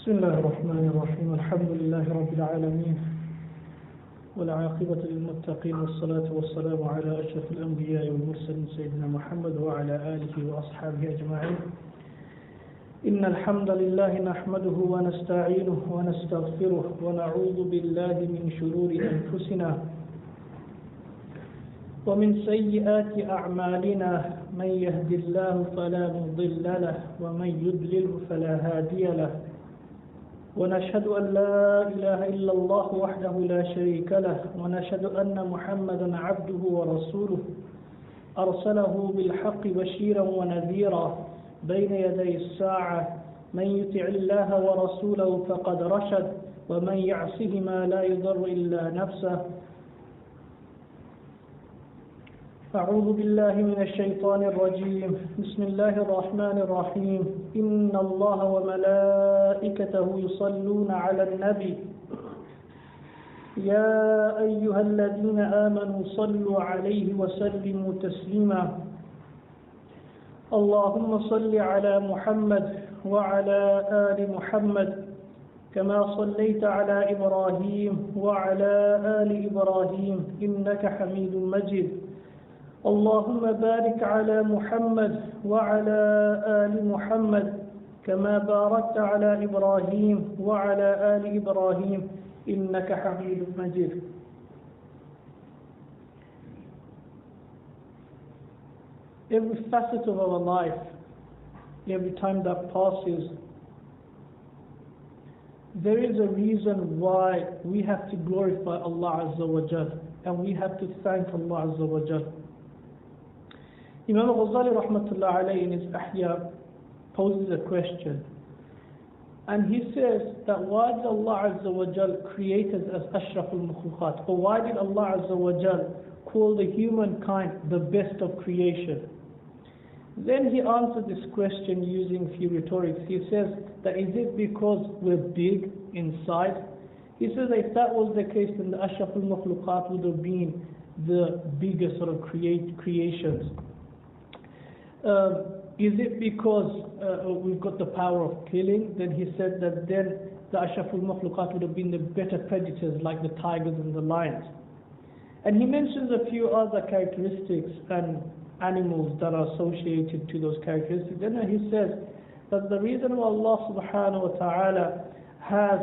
بسم الله الرحمن الرحيم الحمد لله رب العالمين والعاقبة للمتقين والصلاة والسلام على أشرف الأنبياء والمرسلين سيدنا محمد وعلى آله وأصحابه أجمعين. إن الحمد لله نحمده ونستعينه ونستغفره ونعوذ بالله من شرور أنفسنا ومن سيئات أعمالنا من يهد الله فلا مضل له ومن يضلل فلا هادي له ونشهد أن لا إله إلا الله وحده لا شريك له ونشهد أن محمدا عبده ورسوله أرسله بالحق بشيرا ونذيرا بين يدي الساعة من يطع الله ورسوله فقد رشد ومن يعصهما لا يضر إلا نفسه. أعوذ بالله من الشيطان الرجيم. بسم الله الرحمن الرحيم. إن الله وملائكته يصلون على النبي يا أيها الذين آمنوا صلوا عليه وسلموا تسليما. اللهم صل على محمد وعلى آل محمد كما صليت على إبراهيم وعلى آل إبراهيم إنك حميد مجيد. اللهم بارك على محمد وعلى آل محمد كما باركت على إبراهيم وعلى آل إبراهيم إنك حميد مجيد. Every facet of our life, every time that passes, there is a reason why we have to glorify Allah Azza wa Jal and we have to thank Allah Azza wa Jal. Imam Ghazali rahmatullah alayhi in his Ahya poses a question, and he says that why did Allah Azza wa Jal create us as ashraful makhluqat, or why did Allah Azza wa Jal call the humankind the best of creation? Then he answered this question using a few rhetorics. He says that is it because we're big in size? He says that if that was the case, then the ashraful makhluqat would have been the biggest sort of creations. Is it because we've got the power of killing? Then he said that then the ashraful makhluqat would have been the better predators like the tigers and the lions. And he mentions a few other characteristics and animals that are associated to those characteristics. Then he says that the reason why Allah subhanahu wa ta'ala has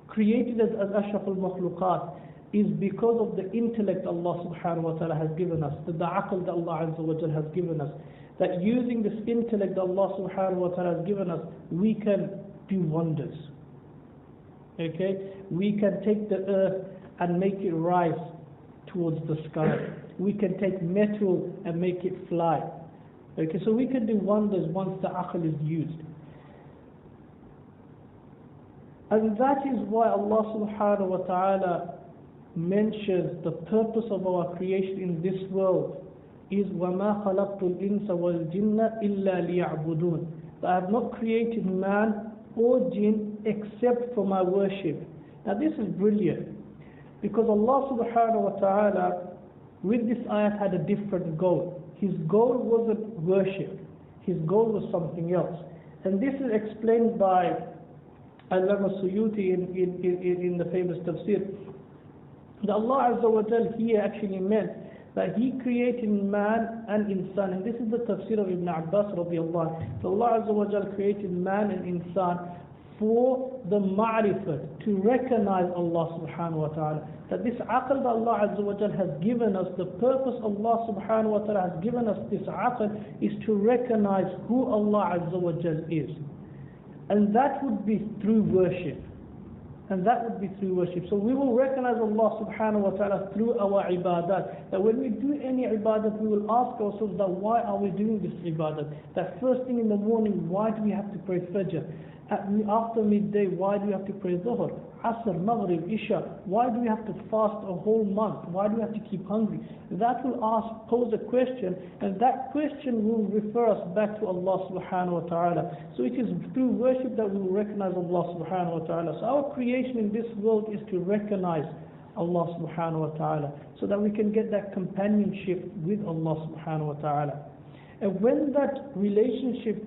created us as ashraful makhluqat is because of the intellect Allah subhanahu wa ta'ala has given us, the aql that Allah Azza wa Jal has given us. That using this intellect that Allah subhanahu wa ta'ala has given us, we can do wonders. Okay? We can take the earth and make it rise towards the sky. We can take metal and make it fly. Okay, so we can do wonders once the aql is used. And that is why Allah subhanahu wa ta'ala mentions the purpose of our creation in this world is وَمَا خَلَقْتُ الْإِنسَ وَالْجِنَّ إِلَّا لِيَعْبُدُونَ. That I have not created man or jinn except for my worship. Now this is brilliant, because Allah subhanahu wa ta'ala with this ayat had a different goal. His goal wasn't worship. His goal was something else. And this is explained by Allama Suyuti in the famous tafsir. That Allah Azza wa Jal here actually meant that He created man and insan, and this is the tafsir of Ibn Abbas radiallahu anhu. So Allah Azza wa Jal created man and insan for the ma'rifah, to recognize Allah subhanahu wa ta'ala. That this aql that Allah Azza wa Jal has given us, the purpose Allah subhanahu wa ta'ala has given us this aql is to recognize who Allah Azza wa Jal is. And that would be through worship. And that would be through worship. So we will recognize Allah subhanahu wa ta'ala through our ibadat. That when we do any ibadat, we will ask ourselves that why are we doing this ibadat? That first thing in the morning, why do we have to pray Fajr? After midday, why do we have to pray Dhuhr? Asr, Maghrib, Isha. Why do we have to fast a whole month? Why do we have to keep hungry? That will pose a question, and that question will refer us back to Allah subhanahu wa ta'ala. So it is through worship that we will recognize Allah subhanahu wa ta'ala. So our creation in this world is to recognize Allah subhanahu wa ta'ala, so that we can get that companionship with Allah subhanahu wa ta'ala. And when that relationship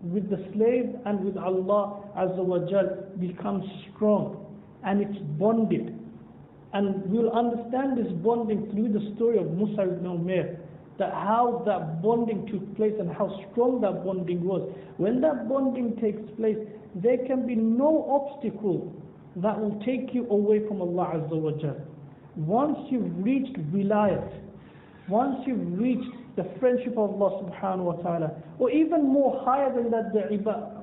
with the slave and with Allah Azza wa Jal becomes strong, and it's bonded. And we'll understand this bonding through the story of Musab ibn Umayr, that how that bonding took place and how strong that bonding was. When that bonding takes place, there can be no obstacle that will take you away from Allah Azza wa Jal. Once you've reached wilayat, once you've reached the friendship of Allah subhanahu wa ta'ala, or even more higher than that, the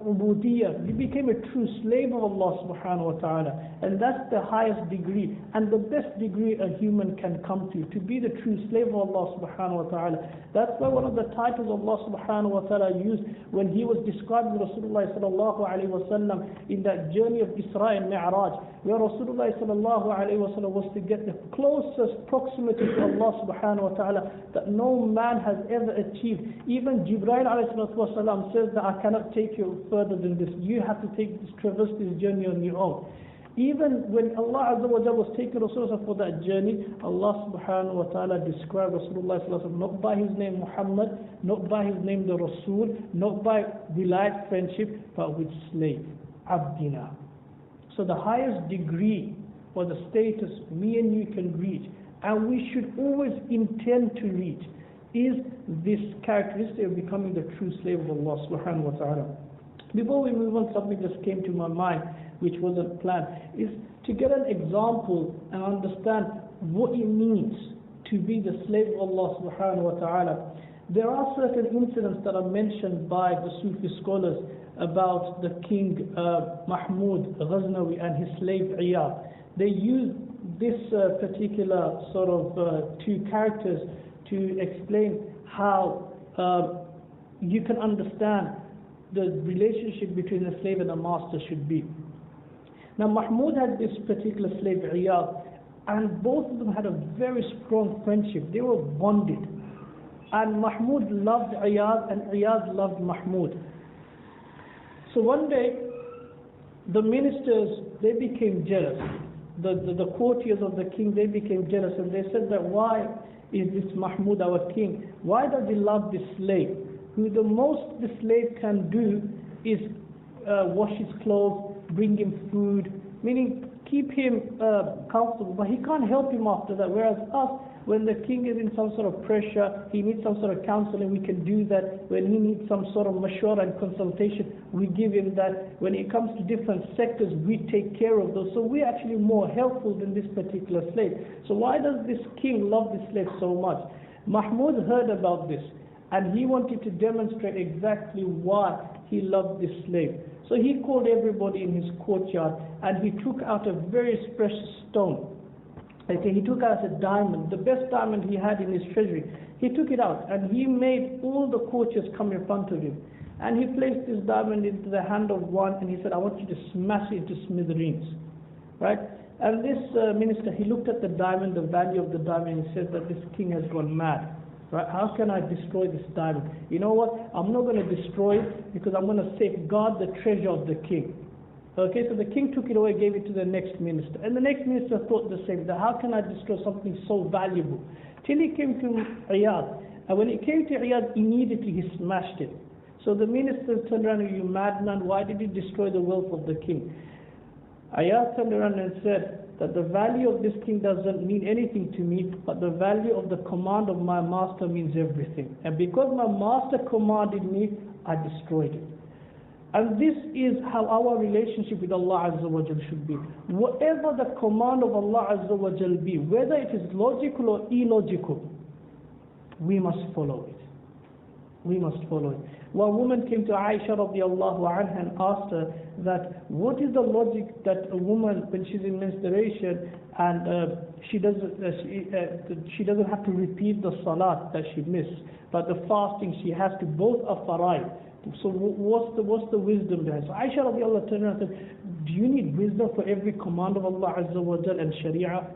ubudiyyah, you became a true slave of Allah subhanahu wa ta'ala, and that's the highest degree and the best degree a human can come to be the true slave of Allah subhanahu wa ta'ala. That's why one of the titles Allah subhanahu wa ta'ala used when he was describing Rasulullah sallallahu alayhi wa sallam in that journey of Isra and Mi'raj, where Rasulullah sallallahu alayhi wa sallam was to get the closest proximity to Allah subhanahu wa ta'ala that no man has ever achieved. Even Jibreel alayhi wa sallam says that I cannot take you further than this. You have to traverse this journey on your own. Even when Allah Azza wa Jalla was taking Rasulullah for that journey, Allah subhanahu wa ta'ala described Rasulullah sallallahu alaihi wasallam not by his name Muhammad, not by his name the Rasul, not by wilayat friendship, but with slave, Abdina. So the highest degree or the status me and you can reach, and we should always intend to reach, is this characteristic of becoming the true slave of Allah subhanahu wa ta'ala. Before we move on, something just came to my mind which wasn't planned, is to get an example and understand what it means to be the slave of Allah subhanahu wa ta'ala. There are certain incidents that are mentioned by the Sufi scholars about the king Mahmud Ghaznawi and his slave Iyad. They use this particular sort of two characters to explain how you can understand the relationship between a slave and a master should be. Now Mahmud had this particular slave Iyad, and both of them had a very strong friendship. They were bonded, and Mahmud loved Iyad and Iyad loved Mahmud. So one day the ministers, they became jealous. The courtiers of the king, they became jealous, and they said that why is this Mahmud our king? Why does he love this slave? Who the most the slave can do is wash his clothes, bring him food, meaning keep him comfortable, but he can't help him after that. Whereas us, when the king is in some sort of pressure, he needs some sort of counseling, we can do that. When he needs some sort of mashwara and consultation, we give him that. When it comes to different sectors, we take care of those. So we're actually more helpful than this particular slave. So why does this king love this slave so much? Mahmud heard about this, and he wanted to demonstrate exactly why he loved this slave. So he called everybody in his courtyard, and he took out a very precious stone. Okay, he took out a diamond, the best diamond he had in his treasury. He took it out, and he made all the courtiers come in front of him. And he placed this diamond into the hand of one, and he said, I want you to smash it into smithereens. Right? And this minister, he looked at the diamond, the value of the diamond, and he said that this king has gone mad. Right? How can I destroy this diamond? You know what? I'm not going to destroy it because I'm going to safeguard the treasure of the king. Okay, so the king took it away, gave it to the next minister. And the next minister thought the same, that how can I destroy something so valuable? Till he came to Iyad. And when it came to Iyad, immediately he smashed it. So the minister turned around, are you madman? Why did you destroy the wealth of the king? Iyad turned around and said that the value of this king doesn't mean anything to me, but the value of the command of my master means everything. And because my master commanded me, I destroyed it. And this is how our relationship with Allah Azza wa Jal should be. Whatever the command of Allah Azza wa Jal be, whether it is logical or illogical, we must follow it. We must follow it. One woman came to Aisha radiallahu anha and asked her that what is the logic that a woman, when she's in menstruation and she doesn't have to repeat the salat that she missed, but the fasting she has to, both are faraid. So what's the wisdom there? So Aisha radiallahu anha turned around and said, do you need wisdom for every command of Allah Azza wa Jal and Sharia?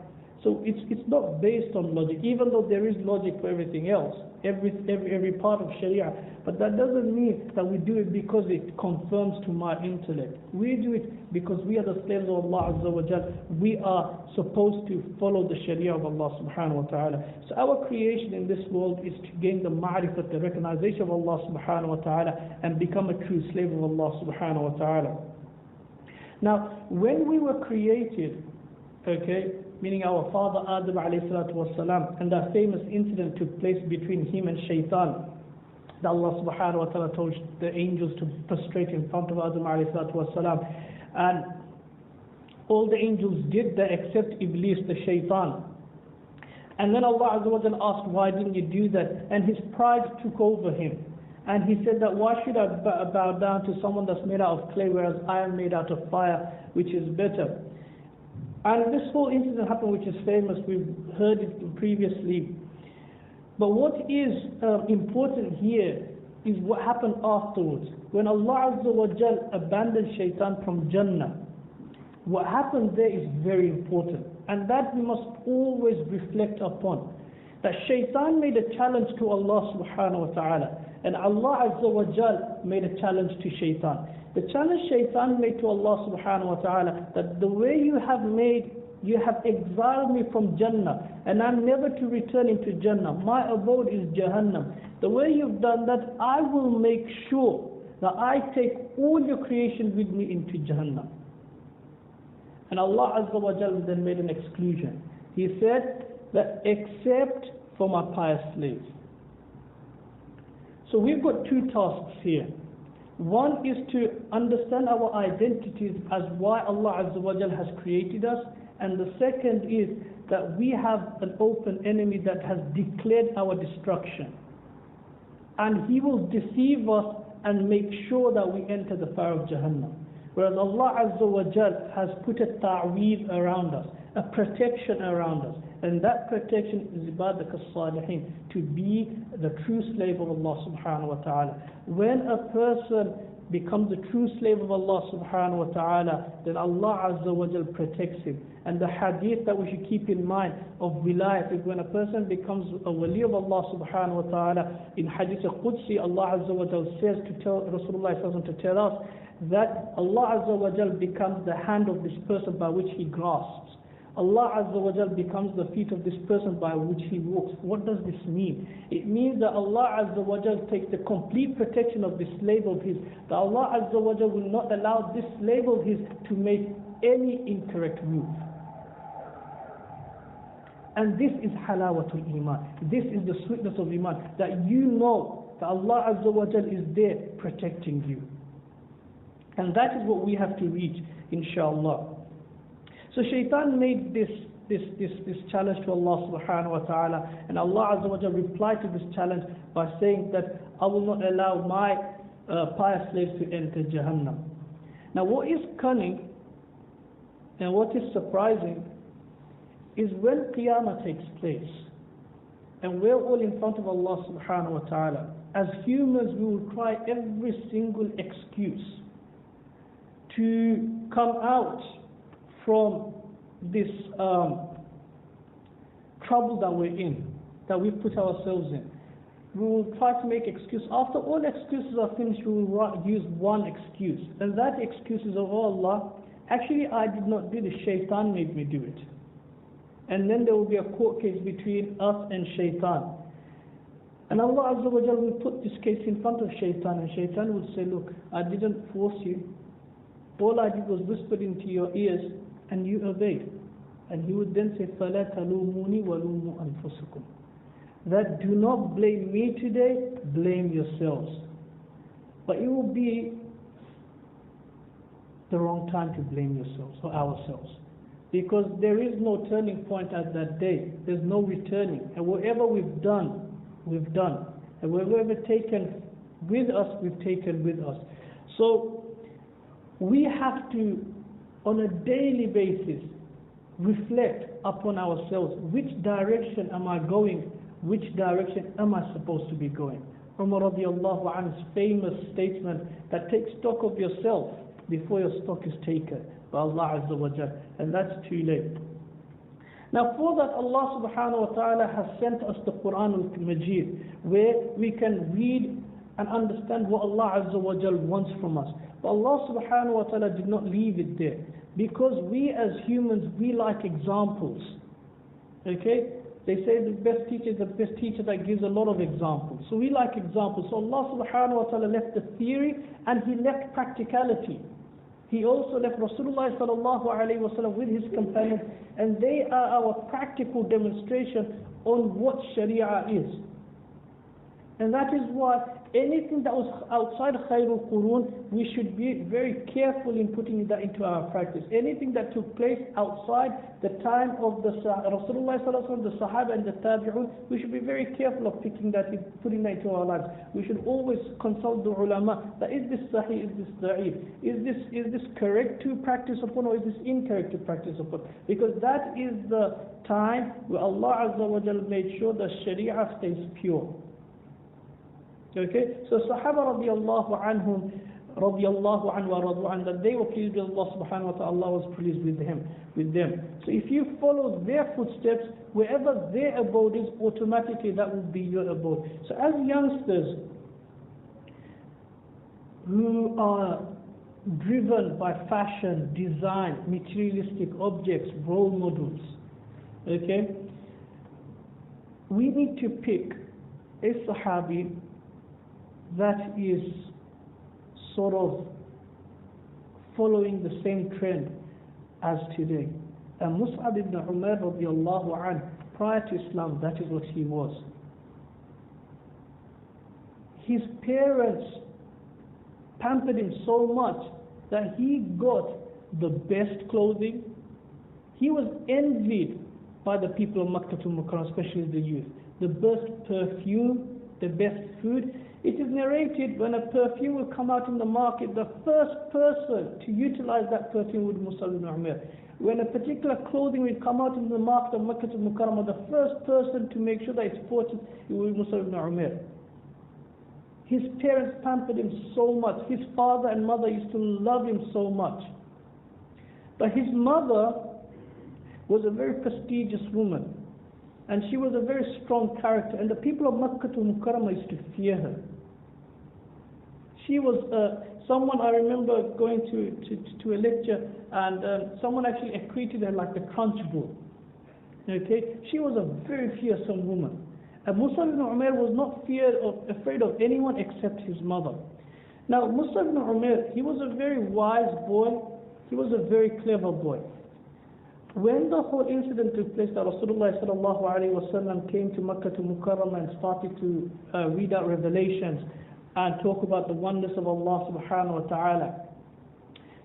So it's not based on logic, even though there is logic for everything else, every part of Sharia. But that doesn't mean that we do it because it confirms to my intellect. We do it because we are the slaves of Allah Azza wa Jal. We are supposed to follow the Sharia of Allah Subhanahu wa Ta'ala. So our creation in this world is to gain the ma'rifat, the recognition of Allah Subhanahu wa Ta'ala, and become a true slave of Allah Subhanahu wa Ta'ala. Now, when we were created, okay, meaning our father Adam alayhi salatu wasalam, and that famous incident took place between him and Shaytan, that Allah Subhanahu wa Ta'ala told the angels to prostrate in front of Adam alayhi salatu wasalam, and all the angels did that except Iblis, the Shaytan. And then Allah Azza wa Jalla asked, why didn't you do that? And his pride took over him. And he said that, why should I bow down to someone that's made out of clay, whereas I am made out of fire, which is better? And this whole incident happened, which is famous. We've heard it previously. But what is important here is what happened afterwards. When Allah Azza wa Jal abandoned Shaytan from Jannah, what happened there is very important. And that we must always reflect upon. That Shaytan made a challenge to Allah Subhanahu wa Ta'ala. And Allah Azza wa Jal made a challenge to Shaytan. The challenge Shaytan made to Allah Subhanahu wa Ta'ala, that the way you have exiled me from Jannah, and I'm never to return into Jannah. My abode is Jahannam. The way you've done that, I will make sure that I take all your creation with me into Jahannam. And Allah Azza wa Jal then made an exclusion. He said that except for my pious slaves. So we've got two tasks here. One is to understand our identities as why Allah Azza wa Jal has created us, and the second is that we have an open enemy that has declared our destruction, and he will deceive us and make sure that we enter the fire of Jahannam. Whereas Allah Azza wa Jal has put a ta'weed around us, a protection around us, and that protection is ibadak as-salihin, to be the true slave of Allah Subhanahu wa Ta'ala. When a person becomes a true slave of Allah Subhanahu wa Ta'ala, then Allah Azza wa Jal protects him. And the hadith that we should keep in mind of wilayat is when a person becomes a wali of Allah Subhanahu wa Ta'ala. In Hadith Qudsi, Allah Azza wa Jal says to tell Rasulullah to tell us that Allah Azza wa Jal becomes the hand of this person by which he grasps. Allah Azza wa Jal becomes the feet of this person by which he walks. What does this mean? It means that Allah Azza wa Jal takes the complete protection of this slave of his. That Allah Azza wa Jal will not allow this slave of his to make any incorrect move. And this is halawatul iman. This is the sweetness of iman. That you know that Allah Azza wa Jal is there protecting you. And that is what we have to reach, inshallah. So Shaytan made this challenge to Allah Subhanahu wa Ta'ala, and Allah Azza wa Jalla replied to this challenge by saying that I will not allow my pious slaves to enter Jahannam. Now what is cunning and what is surprising is when Qiyamah takes place and we're all in front of Allah Subhanahu wa Ta'ala, as humans we will try every single excuse to come out from this trouble that we're in, that we've put ourselves in. We will try to make excuses. After all excuses are finished, we will use one excuse. And that excuse is, oh Allah, actually I did not do this, Shaytan made me do it. And then there will be a court case between us and Shaytan. And Allah Azza wa Jalla will put this case in front of Shaytan, and Shaytan will say, look, I didn't force you. All I did was whisper into your ears, and you obeyed. And he would then say, فَلَا تَلُومُونِي وَلُومُوا أَنفُسَكُمْ. That do not blame me today, blame yourselves. But it will be the wrong time to blame yourselves or ourselves. Because there is no turning point at that day. There's no returning. And whatever we've done, we've done. And whatever taken with us, we've taken with us. So we have to, on a daily basis, reflect upon ourselves. Which direction am I going? Which direction am I supposed to be going? Umar radiallahu anhu's famous statement that take stock of yourself before your stock is taken by Allah Azza wa Jal, and that's too late. Now for that, Allah subhanahu wa ta'ala has sent us the Quran al-Majid, where we can read and understand what Allah Azza wa Jal wants from us. But Allah subhanahu wa ta'ala did not leave it there, because we as humans, we like examples. Okay? They say the best teacher is the best teacher that gives a lot of examples. So we like examples. So Allah subhanahu wa ta'ala left the theory and He left practicality. He also left Rasulullah sallallahu alayhi wa sallam with his companions, and they are our practical demonstration on what Sharia is. And that is why anything that was outside Khairul Qurun, we should be very careful in putting that into our practice. Anything that took place outside the time of the Rasulullah sallallahu alaihi wasallam, the Sahabah and the Tabi'un, we should be very careful of putting that into our lives. We should always consult the ulama. That is this sahih, is this da'if? Is this correct to practice upon, or is this incorrect to practice upon? Because that is the time where Allah Azza wa Jalla made sure that Sharia stays pure. Okay, so Sahaba radiallahu anhum, radiallahu anhu wa radu an, that they were pleased with Allah subhanahu wa ta'ala, Allah was pleased with them. So if you follow their footsteps, wherever their abode is, automatically that will be your abode. So as youngsters who are driven by fashion, design, materialistic objects, role models, okay, we need to pick a Sahabi that is sort of following the same trend as today. And Mus'ab ibn Umayr radiallahu anhu, prior to Islam, that is what he was. His parents pampered him so much that he got the best clothing. He was envied by the people of Makkah to Mukarram, especially the youth. The best perfume, the best food. It is narrated when a perfume will come out in the market, the first person to utilize that perfume would be Musab ibn Umayr. When a particular clothing will come out in the market of Makkah to Mukarram, the first person to make sure that it's purchased, it will be Musab ibn Umayr. His parents pampered him so much. His father and mother used to love him so much. But his mother was a very prestigious woman, and she was a very strong character, and the people of Makkah to Mukarram used to fear her. She was someone, I remember going to a lecture, and someone actually equated her like the crunch bull. Okay, she was a very fearsome woman. And Musab ibn Umayr was not afraid of anyone except his mother. Now Musab ibn Umayr, he was a very wise boy, he was a very clever boy. When the whole incident took place that Rasulullah sallallahu alaihi wasallam came to Makkah to Mukarram and started to read out revelations and talk about the oneness of Allah subhanahu wa ta'ala,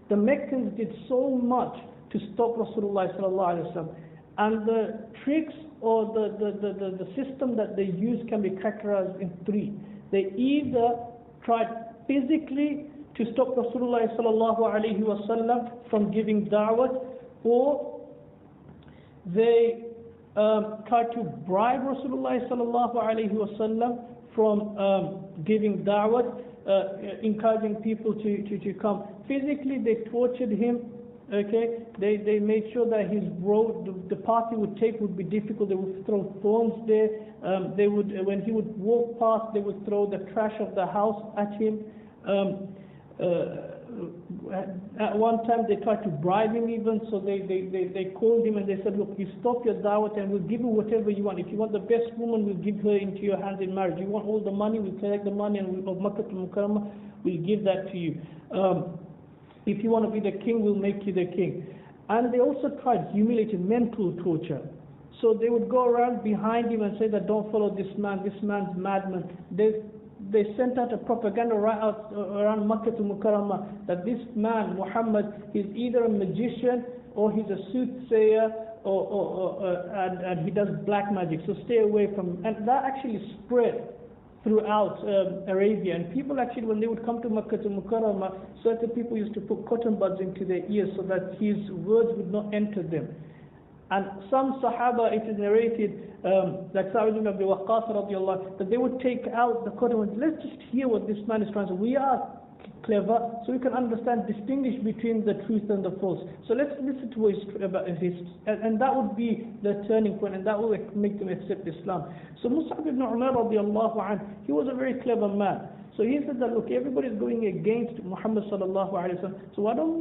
the Meccans did so much to stop Rasulullah sallallahu alaihi wasallam, and the tricks or the system that they use can be categorized in three. They either tried physically to stop Rasulullah sallallahu alaihi wasallam from giving da'wah, or they tried to bribe Rasulullah sallallahu alaihi wasallam from giving da'wah, encouraging people to come. Physically, they tortured him. Okay, they made sure that his road, the path he would take would be difficult. They would throw thorns there. They would, when he would walk past, they would throw the trash of the house at him. At one time they tried to bribe him even, so they called him and they said, look, you stop your da'wah and we'll give you whatever you want. If you want the best woman, we'll give her into your hands in marriage. You want all the money, we'll collect the money and of Makkah to Mukarramah, we'll give that to you. If you want to be the king, we'll make you the king. And they also tried humiliating, mental torture. So they would go around behind him and say that don't follow this man's madman. They sent out a propaganda right out around Makkah to Mukarramah that this man, Muhammad, is either a magician or he's a soothsayer and he does black magic. So stay away from him. And that actually spread throughout Arabia. And people actually, when they would come to Makkah to Mukarramah, certain people used to put cotton buds into their ears so that his words would not enter them. And some Sahaba, it is narrated, like Sa'd ibn Abi Waqqas radiallahu, that they would take out the cotton buds. Let's just hear what this man is trying to say. We are clever, so we can understand, distinguish between the truth and the false. So let's listen to his, and that would be the turning point, and that will make them accept Islam. So Musab ibn Umayr radiallahu anhu, he was a very clever man. So he said that, look, everybody's going against Muhammad sallallahu alayhi wa sallam, so why don't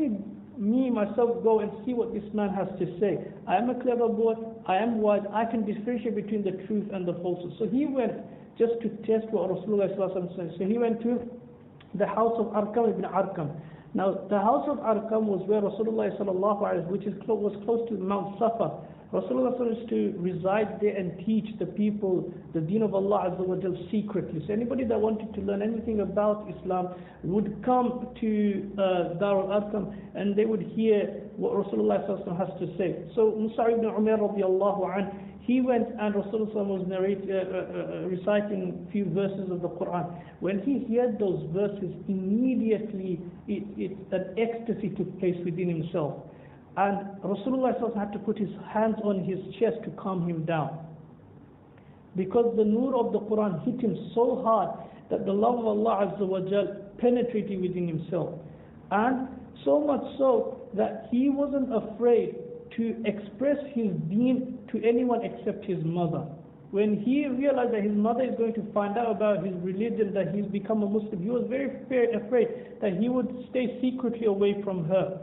me myself go and see what this man has to say. I am a clever boy, I am wise, I can differentiate between the truth and the falsehood. So he went just to test what Rasulullah sallallahu alayhi wa sallam said. So he went to the house of Arqam ibn Arqam. Now the house of Arqam was where Rasulullah sallallahu alayhi wa sallam, was close to Mount Safa. Rasulullah used to reside there and teach the people the deen of Allah Azza wa Jal secretly. So anybody that wanted to learn anything about Islam would come to Darul Arqam, and they would hear what Rasulullah has to say. So Musab ibn Umayr radiallahu anhu, he went and Rasulullah was reciting a few verses of the Quran. When he heard those verses, immediately an ecstasy took place within himself. And Rasulullah had to put his hands on his chest to calm him down. Because the nur of the Quran hit him so hard that the love of Allah Azza wa Jal penetrated within himself. And so much so that he wasn't afraid to express his deen to anyone except his mother. When he realized that his mother is going to find out about his religion, that he's become a Muslim, he was very afraid that he would stay secretly away from her.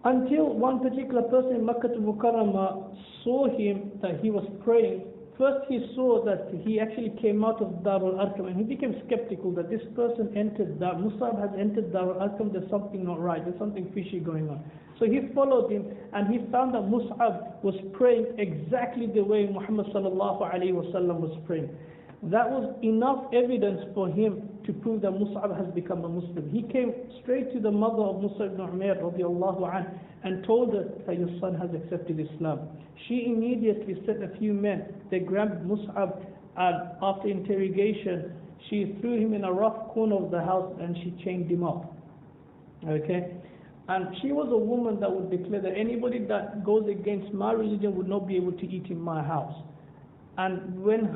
Until one particular person in Makkah al-Mukarramah saw him, that he was praying. First he saw that he actually came out of Darul Arqam, and he became skeptical that this person entered, that Musab has entered Darul Arqam, there's something not right, there's something fishy going on. So he followed him, and he found that Mus'ab was praying exactly the way Muhammad sallallahu alayhi wa sallam was praying. That was enough evidence for him to prove that Mus'ab has become a Muslim. He came straight to the mother of Musab ibn Umayr radiallahu anhu and told her that your son has accepted Islam. She immediately sent a few men. They grabbed Mus'ab, and after interrogation, she threw him in a rough corner of the house and she chained him up. Okay? And she was a woman that would declare that anybody that goes against my religion would not be able to eat in my house. And when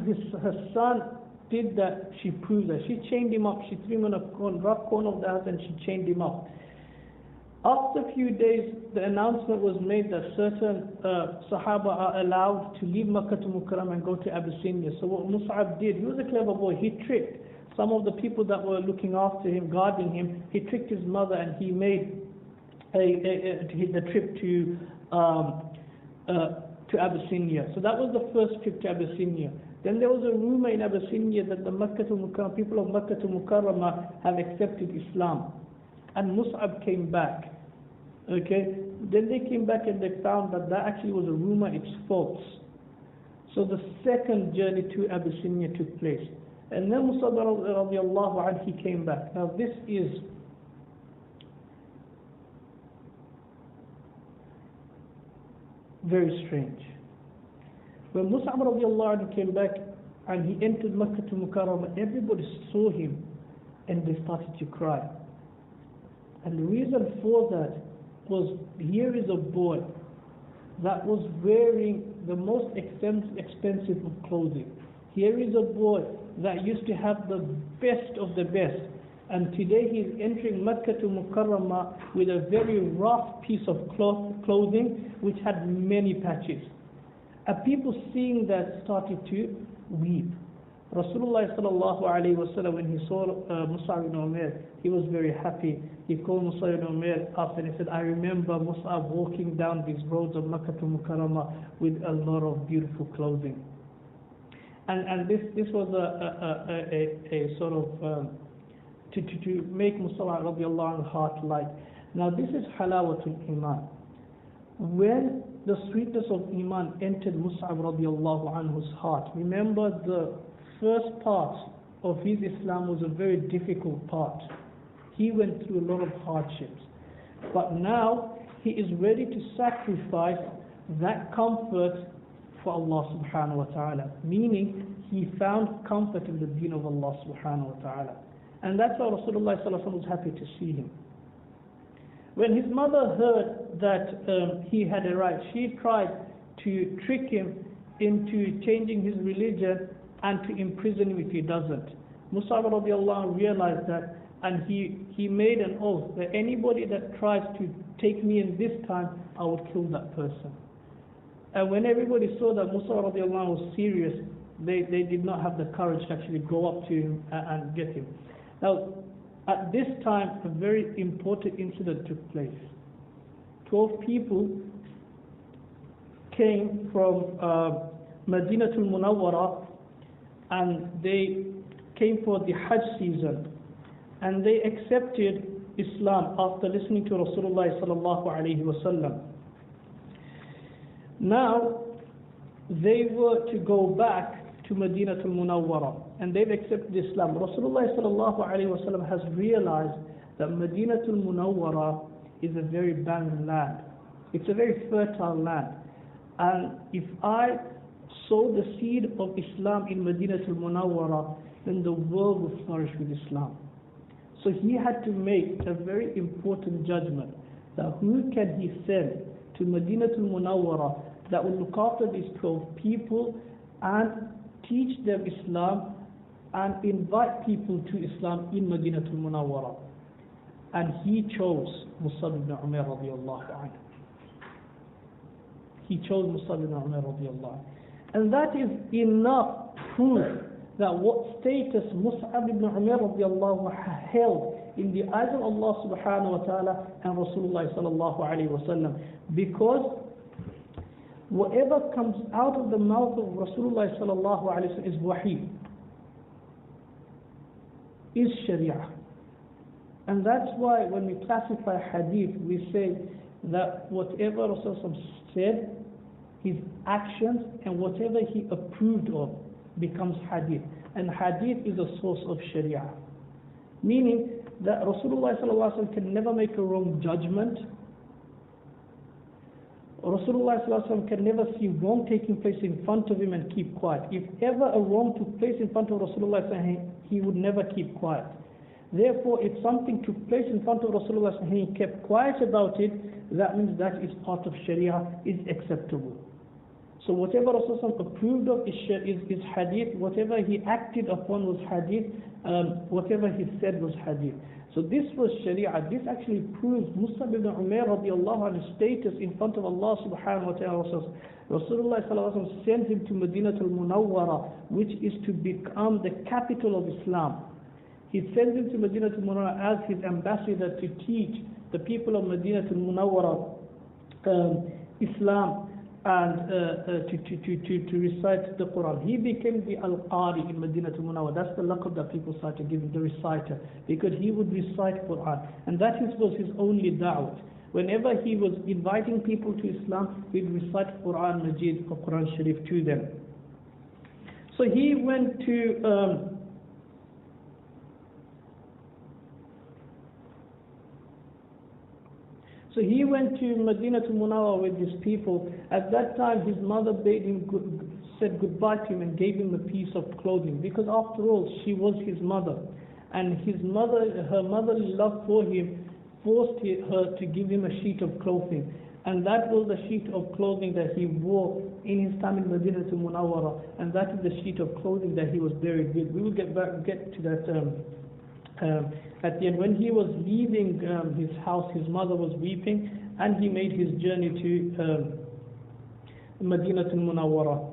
her son did that, she proved that. She chained him up. She threw him in a rough corner of the house and she chained him up. After a few days, the announcement was made that certain Sahabah are allowed to leave Makkah to Mukarram and go to Abyssinia. So what Mus'ab did, he was a clever boy. He tricked some of the people that were looking after him, guarding him. He tricked his mother, and he made the trip to Abyssinia. So that was the first trip to Abyssinia. Then there was a rumor in Abyssinia that the people of Makkah to Mukarramah have accepted Islam. And Mus'ab came back. Okay? Then they came back and they found that actually was a rumor, it's false. So the second journey to Abyssinia took place. And then Mus'ab radiallahu anhu, he came back. Now this is very strange. When Mus'ab radiallahu anhu came back and he entered Makkah to Mukarramah, everybody saw him and they started to cry. And the reason for that was, here is a boy that was wearing the most expensive of clothing. Here is a boy that used to have the best of the best. And today he is entering Makkah to Mukarramah with a very rough piece of clothing which had many patches. And people seeing that started to weep. Rasulullah sallallahu alayhi wa sallam, when he saw Musab ibn Umayr, he was very happy. He called Musab ibn Umayr up and he said, I remember Mus'ab walking down these roads of Makkah to Mukarramah with a lot of beautiful clothing. And this was a sort of to make Musab radiallahu anhu heart light. Now this is halawatul iman. When the sweetness of iman entered Mus'ab radiallahu anhu's heart, remember the first part of his Islam was a very difficult part. He went through a lot of hardships. But now he is ready to sacrifice that comfort for Allah subhanahu wa ta'ala. Meaning he found comfort in the deen of Allah subhanahu wa ta'ala. And that's why Rasulullah sallallahu alaihi wasallam was happy to see him. When his mother heard that he had arrived, she tried to trick him into changing his religion and to imprison him if he doesn't. Mus'ab radiallahu anhu realized that, and he made an oath that anybody that tries to take me in this time, I would kill that person. And when everybody saw that Mus'ab radiallahu anhu was serious, they did not have the courage to actually go up to him and get him. Now, at this time, a very important incident took place. 12 people came from Madinatul Munawwara, and they came for the Hajj season, and they accepted Islam after listening to Rasulullah sallallahu alaihi wasallam. Now they were to go back to Madinatul Munawwara, and they've accepted Islam. Rasulullah sallallahu alaihi wasallam has realized that Madinatul Munawwara is a very barren land. It's a very fertile land, and if I sow the seed of Islam in Madinatul Munawwara, then the world will flourish with Islam. So he had to make a very important judgment, that who can he send to Madinatul Munawwara that will look after these 12 people and teach them Islam and invite people to Islam in Madinatul Munawwara. And he chose Musab ibn Umayr radiallahu anhu. He chose Musab ibn Umayr radiallahu anhu. And that is enough proof that what status Mus'ab ibn Umayr radiallahu anhu held in the eyes of Allah subhanahu wa ta'ala and Rasulullah sallallahu alayhi wa sallam. Because whatever comes out of the mouth of Rasulullah sallallahu alayhi wa sallam is wahi, is sharia. And that's why when we classify hadith, we say that whatever Rasulullah said, his actions and whatever he approved of becomes hadith. And hadith is a source of sharia. Meaning that Rasulullah sallallahu alaihi wasallam can never make a wrong judgment. Rasulullah sallallahu alaihi wasallam can never see wrong taking place in front of him and keep quiet. If ever a wrong took place in front of Rasulullah sallallahu alaihi wasallam, he would never keep quiet. Therefore, if something took place in front of Rasulullah sallallahu alaihi wasallam, he kept quiet about it, that means that is part of sharia, is acceptable. So whatever Rasulullah approved of is hadith, whatever he acted upon was hadith, whatever he said was hadith. So this was sharia. This actually proves Musab ibn Umayr radiallahu anhu's status in front of Allah subhanahu wa ta'ala. Rasulullah sallallahu alaihi wasallam sent him to Madinatul Munawwara, which is to become the capital of Islam. He sends him to Madinatul Munawwara as his ambassador to teach the people of Madinatul Munawwara Islam, and to recite the Quran. He became the Al-Qari in Madinatul Munawwara. That's the laqab that people started giving, the reciter, because he would recite Quran. And that was his only da'wah. Whenever he was inviting people to Islam, he'd recite Quran Majid or Quran Sharif to them. So he went to Madinatul Munawwara with his people. At that time, his mother said goodbye to him and gave him a piece of clothing, because after all, she was his mother. And her motherly love for him forced her to give him a sheet of clothing. And that was the sheet of clothing that he wore in his time in Madinatul Munawwara. And that is the sheet of clothing that he was buried with. We will get to that at the end. When he was leaving his house, his mother was weeping, and he made his journey to Madinatul Munawwara.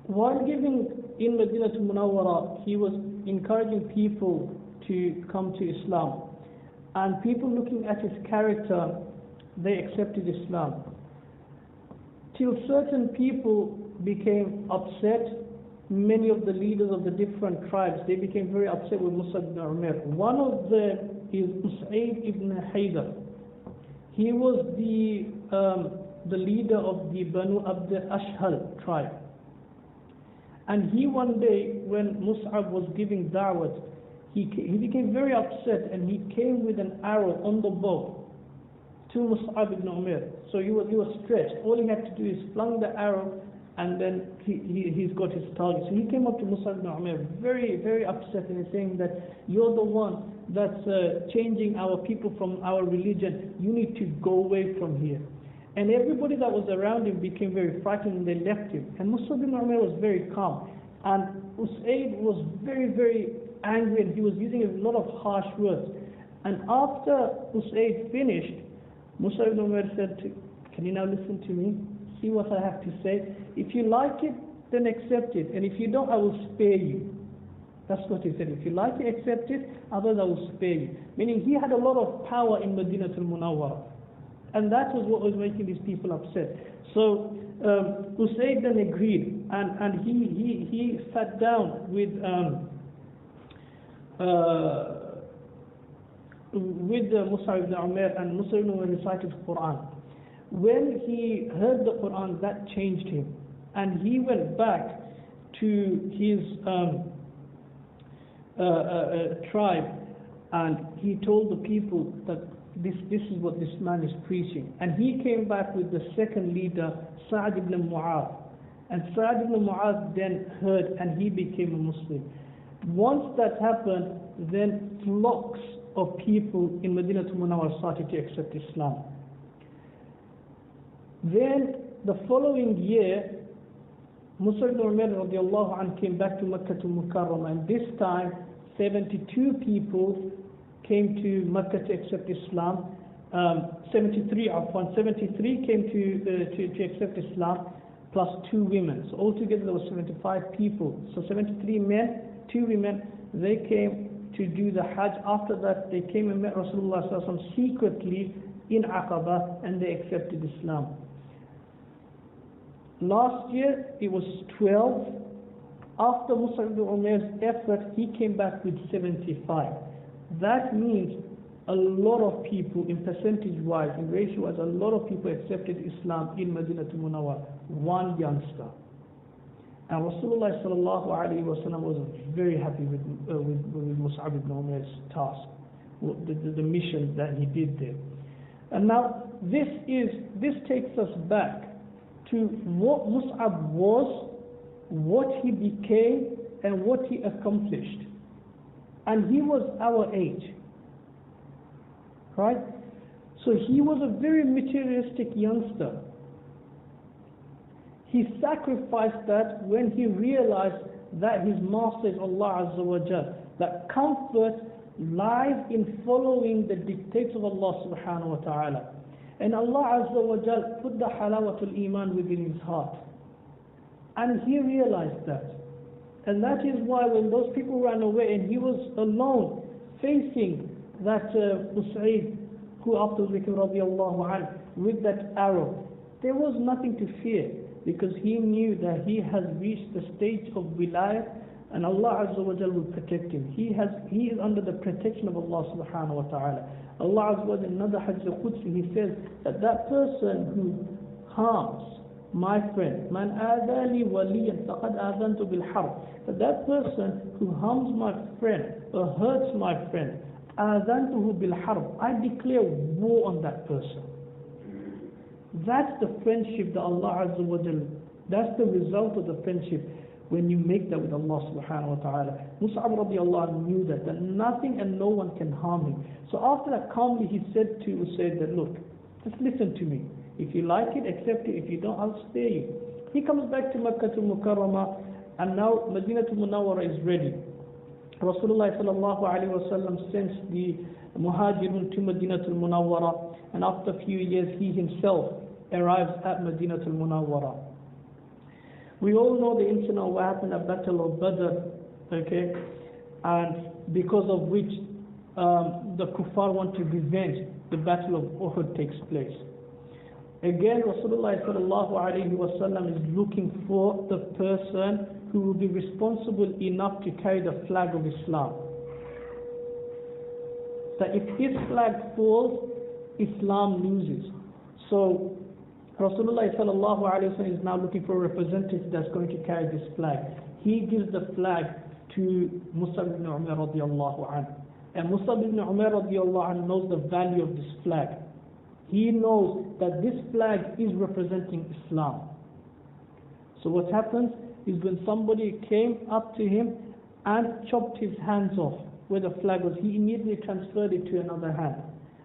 While giving in Madinatul Munawwara, he was encouraging people to come to Islam, and people looking at his character, they accepted Islam. Till certain people became upset. Many of the leaders of the different tribes, they became very upset with Musab ibn Umayr. One of them is Mus'ab ibn Umayr. He was the leader of the Banu Abd al-Ashhal tribe. And he one day, when Mus'ab was giving da'wat, he became very upset, and he came with an arrow on the bow to Mus'ab ibn Umayr. So he was stretched. All he had to do is flung the arrow, and then he's got his target. So he came up to Mus'ab ibn Umayr very, very upset, and he's saying that you're the one that's changing our people from our religion. You need to go away from here. And everybody that was around him became very frightened and they left him. And Musab ibn Umayr was very calm. And Usaid was very, very angry and he was using a lot of harsh words. And after Usaid finished, Musab ibn Umayr said, can you now listen to me? See what I have to say? If you like it, then accept it. And if you don't, I will spare you. That's what he said. If you like it, accept it. Otherwise, I will spare you. Meaning he had a lot of power in Madinatul Munawwara. And that was what was making these people upset. So Usaid then agreed. And he sat down with Mus'ab ibn Umayr, and Mus'ab ibn Umayr recited the Quran. When he heard the Quran, that changed him. And he went back to his tribe, and he told the people that this is what this man is preaching. And he came back with the second leader, Sa'd ibn Mu'adh. And Sa'd ibn Mu'adh then heard, and he became a Muslim. Once that happened, then flocks of people in Madinatul Munawwara started to accept Islam. Then the following year, Musab ibn Umayr radiallahu anhu came back to Makkah to Mukarramah, and this time 72 people came to Makkah to accept Islam. 73 came to accept Islam, plus 2 women. So altogether there was 75 people. So 73 men, 2 women, they came to do the Hajj. After that they came and met Rasulullah sallallahu alaihi wasallam secretly in Aqaba, and they accepted Islam. Last year it was 12. After Musab ibn Umayr's effort, he came back with 75. That means a lot of people, in percentage-wise, in ratio-wise, a lot of people accepted Islam in Madinatul Munawwara. One youngster. And Rasulullah sallallahu alaihi wasallam was very happy with Mus'ab ibn Umayr's task, the mission that he did there. And now this takes us back to what Mus'ab was, what he became, and what he accomplished. And he was our age, right? So he was a very materialistic youngster. He sacrificed that when he realized that his master is Allah Azza wa Jal, that comfort lies in following the dictates of Allah subhanahu wa ta'ala. And Allah Azza wa Jal put the halawatul iman within his heart. And he realized that. And that is why when those people ran away and he was alone facing that Usaid, who after became radiallahu anhu, with that arrow, there was nothing to fear, because he knew that he has reached the stage of wilayat, and Allah Azza wa Jal will protect him. He is under the protection of Allah subhanahu wa ta'ala. Allah Azza wa Jal in another Hadith Qudsi, he says that person who harms my friend, man adali waliyan faqad adantu bil harb, that person who harms my friend or hurts my friend, adantuhu bil harb, I declare war on that person. That's the friendship that Allah Azza wa Jal, that's the result of the friendship when you make that with Allah subhanahu wa ta'ala. Mus'ab radiallahu anhu knew that nothing and no one can harm him. So after that, calmly he said to Usaid that, look, just listen to me. If you like it, accept it. If you don't, I'll spare you. He comes back to Makkah to Mukarramah, and now Madinatul Munawwara is ready. Rasulullah sallallahu alaihi wasallam sends the Muhajirun to Madinatul Munawwara, and after a few years he himself arrives at Madinatul Munawwara. We all know the incident of what happened at Battle of Badr, okay, and because of which the kuffar want to revenge, the Battle of Uhud takes place. Again, Rasulullah sallallahu alaihi wasallam is looking for the person who will be responsible enough to carry the flag of Islam. That if his flag falls, Islam loses. So Rasulullah sallallahu alaihi wasallam is now looking for a representative that's going to carry this flag. He gives the flag to Musab ibn Umayr radiallahu anhu. And Musab ibn Umayr radiallahu anhu knows the value of this flag. He knows that this flag is representing Islam. So what happens is when somebody came up to him and chopped his hands off, where the flag was, he immediately transferred it to another hand.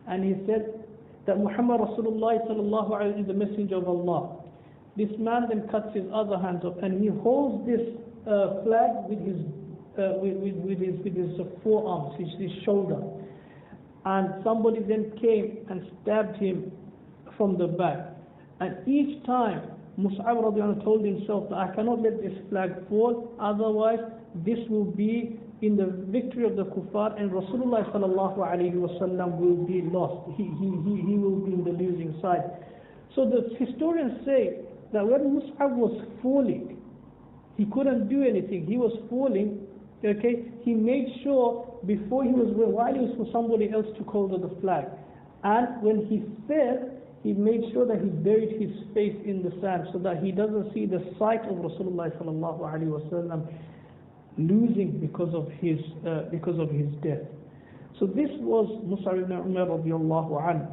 And he said that Muhammad Rasulullah sallallahu alayhi is the messenger of Allah. This man then cuts his other hand off and he holds this flag with his forearms, his shoulder. And somebody then came and stabbed him from the back. And each time Mus'ab radiallahu told himself that I cannot let this flag fall, otherwise this will be in the victory of the kuffar and Rasulullah sallallahu alayhi wasallam will be lost. He will be in the losing side. So the historians say that when Mus'ab was falling, he couldn't do anything. He was falling. Okay, he made sure before he was, while he was for somebody else to hold the flag, and when he fell, he made sure that he buried his face in the sand so that he doesn't see the sight of Rasulullah sallallahu alaihi wasallam losing because of his death. So this was Musab ibn Umayr radiallahu anhu,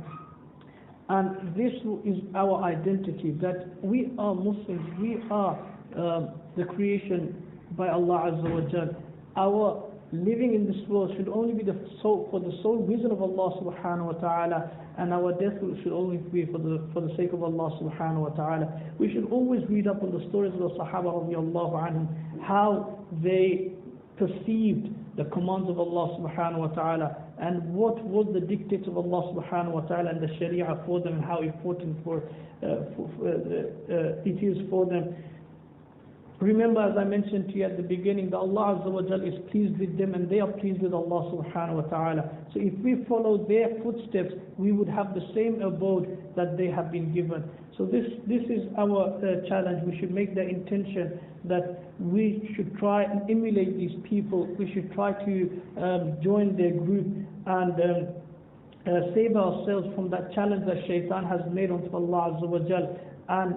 and this is our identity, that we are Muslims, we are the creation by Allah Azza wa Jal. Our living in this world should only be for the sole reason of Allah subhanahu wa ta'ala, and our death should only be for the sake of Allah subhanahu wa ta'ala. We should always read up on the stories of the Sahabah radiallahu anhum, how they perceived the commands of Allah subhanahu wa ta'ala, and what was the dictates of Allah subhanahu wa ta'ala and the sharia for them, and how important it is for them. Remember, as I mentioned to you at the beginning, that Allah Azza wa Jal is pleased with them and they are pleased with Allah subhanahu wa ta'ala. So if we follow their footsteps, we would have the same abode that they have been given. So this is our challenge. We should make the intention that we should try and emulate these people. We should try to join their group and save ourselves from that challenge that Shaytan has made unto Allah Azza wa Jal, and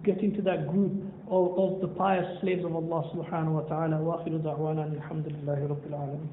get into that group of the pious slaves of Allah subhanahu wa ta'ala. Wa akhiru da'wana alhamdulillahi rabbil alameen.